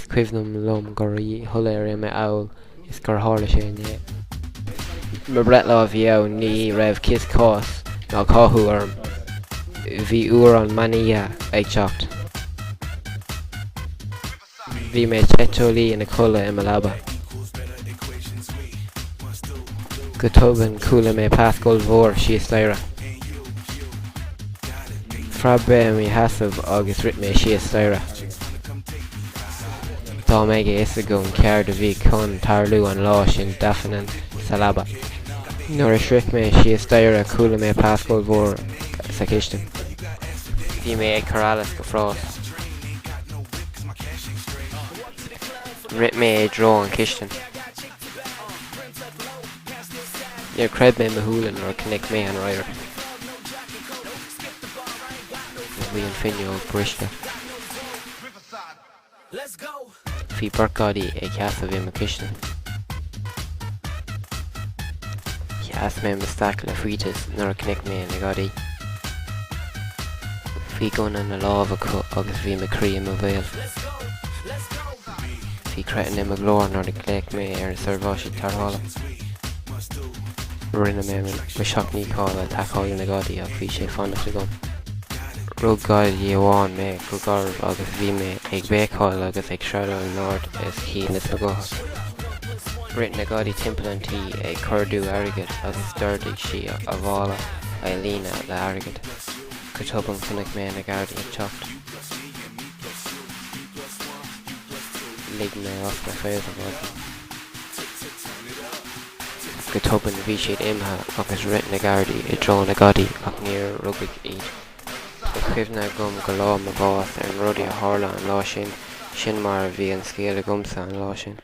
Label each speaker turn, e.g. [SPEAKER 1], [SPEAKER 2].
[SPEAKER 1] cuimhnum lom gur thuir me owl is gur tharla sé inné. Ma bretla bhí ní raibh cis cás ná cáthú orm. Bhí uair an manaíthe ag teacht. Bhí mé teitolí ina chola I laba. Go tugann coolla mé pascol mhór síos staire. Frabbe mí hasamh agus rit mé síos staire. Tá méid is a gom ceir de bhí chun tarlú an lá sin dafanan sa laba. Nuair is rit mé síos staire coolla mé pascol mhór sa chistin. Bhí mé ag chorálas go frás. Rit mé é dro an chistin. Níor creid mé mahúlan ar cnic mé an roiir. Bhí an finne ó briste. Bhí Gadaí ag cheasa bhí me chistin. Cheas mé misteach le fuitas nuair cnic mé na Gadaí. Bhí gunna na lámha agus bhí me crí mo bhéal. Bhí cretin me glór nuair cléic mé ar na sarváise tarthála. Rinne mé me seachníáil a taáil na Gadaí ach bhí sé fannach agam. Rug Gadaí amháin mé go garbh agus bhí mé ag béáil agus ag sreadú an Lord is cínas na gcóthas. Rit na Gadaí timpeallantí ag cordú airgid agus d'ordaigh sí a bhála a lína le airgid. Go tubann chunig mé na Gadaí ag teacht. Lig mé os na féad a bhád. Go tubann bhí siad imthe agus rit na Gadaí I dro na Gadaí ach níor rugadh iad. Go cuimhne gom go lá a bhás ar an rudaí a tharla an lá sin mar bhí an scéal a gomsa an lá sin.